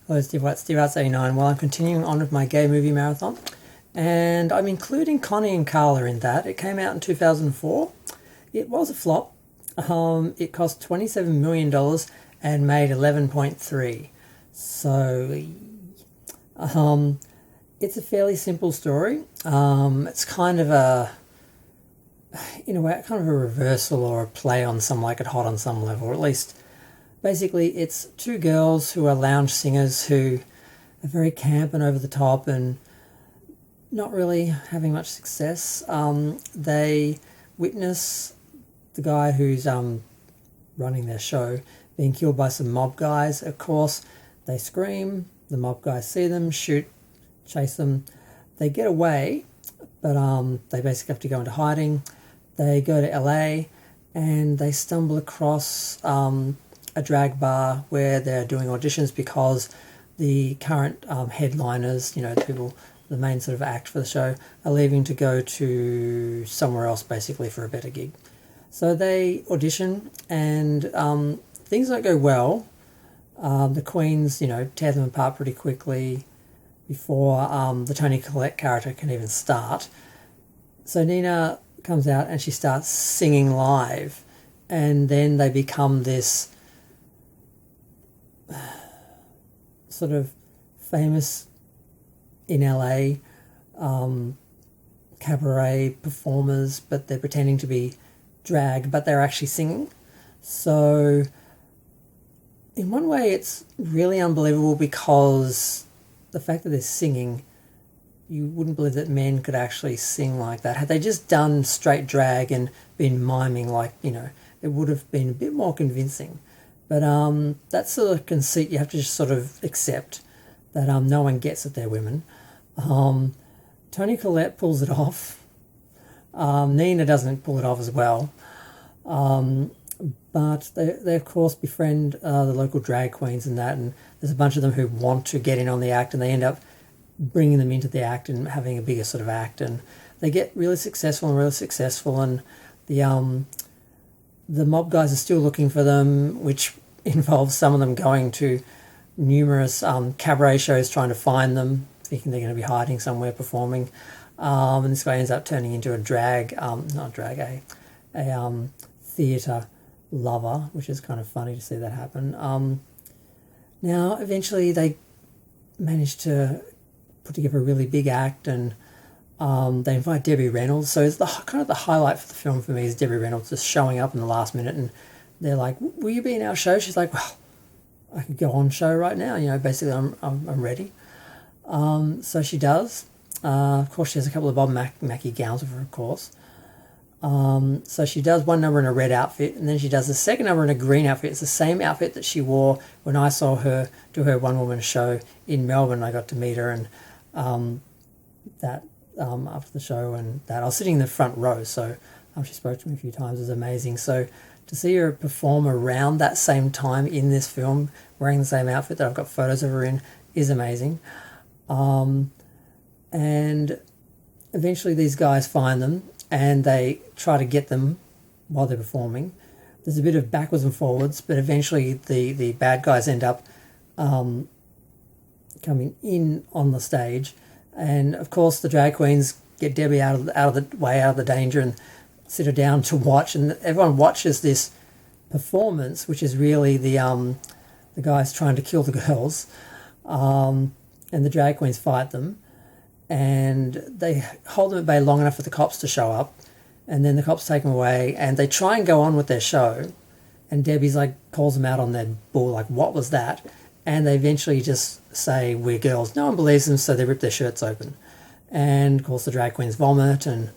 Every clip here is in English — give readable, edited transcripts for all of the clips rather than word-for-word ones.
Hello, Steve White, Steve Arts 89. Well, I'm continuing on with my gay movie marathon, and I'm including Connie and Carla in that. It came out in 2004. It was a flop. It cost $27 million and made 11.3. So, it's a fairly simple story. It's kind of in a way, kind of a reversal or a play on Some Like It Hot on some level, or at least. Basically, it's two girls who are lounge singers who are very camp and over the top and not really having much success. They witness the guy who's running their show being killed by some mob guys. Of course, they scream, the mob guys see them, shoot, chase them. They get away, but they basically have to go into hiding. They go to LA and they stumble across a drag bar where they're doing auditions because the current headliners, the main sort of act for the show, are leaving to go to somewhere else basically for a better gig. So they audition and things don't go well. The queens, tear them apart pretty quickly before the Toni Collette character can even start. So Nina comes out and she starts singing live, and then they become this sort of famous in LA cabaret performers, but they're pretending to be drag, but they're actually singing. So in one way it's really unbelievable because the fact that they're singing, you wouldn't believe that men could actually sing like that. Had they just done straight drag and been miming it would have been a bit more convincing. But that's the sort of conceit you have to just sort of accept, that no one gets that they're women. Toni Collette pulls it off. Nina doesn't pull it off as well. But they of course befriend the local drag queens and that, and there's a bunch of them who want to get in on the act, and they end up bringing them into the act and having a bigger sort of act, and they get really successful, and the mob guys are still looking for them, which involves some of them going to numerous cabaret shows trying to find them, thinking they're going to be hiding somewhere performing. And this guy ends up turning into a theatre lover, which is kind of funny to see that happen. Now, eventually they manage to put together a really big act, and they invite Debbie Reynolds. So it's the highlight for the film for me is Debbie Reynolds just showing up in the last minute, and they're like, "Will you be in our show?" She's like, "Well, I could go on show right now. Basically, I'm ready." So she does. Of course, she has a couple of Bob Mackie gowns with her, of course. So she does one number in a red outfit, and then she does the second number in a green outfit. It's the same outfit that she wore when I saw her do her one-woman show in Melbourne. I got to meet her, and after the show, and that I was sitting in the front row, so she spoke to me a few times. It was amazing. So to see her perform around that same time in this film, wearing the same outfit that I've got photos of her in, is amazing. And eventually these guys find them, and they try to get them while they're performing. There's a bit of backwards and forwards, but eventually the bad guys end up coming in on the stage. And of course, the drag queens get Debbie out of the danger, and sit her down to watch. And everyone watches this performance, which is really the guys trying to kill the girls, and the drag queens fight them, and they hold them at bay long enough for the cops to show up, and then the cops take them away, and they try and go on with their show, and Debbie's calls them out on their bull, what was that? And they eventually just say, "We're girls." No one believes them, so they rip their shirts open. And, of course, the drag queens vomit, and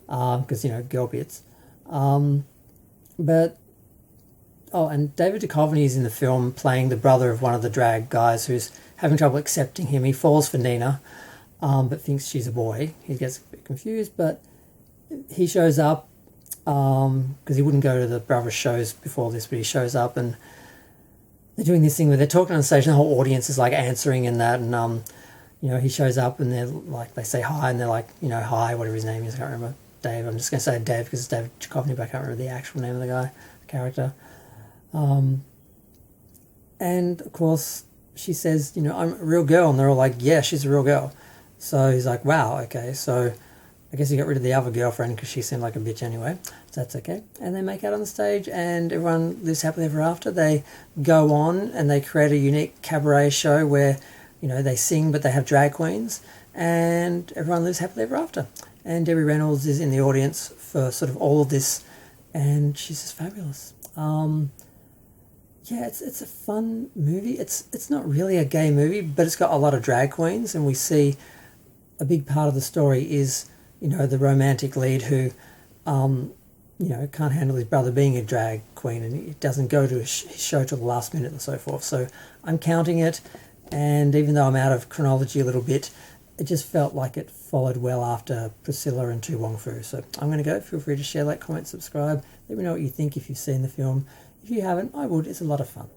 because, girl bits. And David Duchovny is in the film playing the brother of one of the drag guys who's having trouble accepting him. He falls for Nina, but thinks she's a boy. He gets a bit confused, but he shows up because he wouldn't go to the brother's shows before this, but he shows up, and they're doing this thing where they're talking on stage and the whole audience is answering and that, and he shows up and they're they say hi, and they're hi, whatever his name is, I can't remember, Dave. I'm just going to say Dave because it's David Duchovny, but I can't remember the actual name of the guy, the character. And of course she says, I'm a real girl, and they're all like, yeah, she's a real girl. So he's like, wow, okay, so I guess he got rid of the other girlfriend because she seemed like a bitch anyway, so that's okay. And they make out on the stage, and everyone lives happily ever after. They go on and they create a unique cabaret show where, they sing, but they have drag queens, and everyone lives happily ever after. And Debbie Reynolds is in the audience for sort of all of this, and she's just fabulous. Yeah, it's a fun movie. It's not really a gay movie, but it's got a lot of drag queens, and we see a big part of the story is, the romantic lead who, can't handle his brother being a drag queen, and he doesn't go to his show till the last minute and so forth. So I'm counting it, and even though I'm out of chronology a little bit, it just felt like it followed well after Priscilla and Tu Wong Fu. So I'm going to go. Feel free to share, like, comment, subscribe. Let me know what you think if you've seen the film. If you haven't, I would. It's a lot of fun.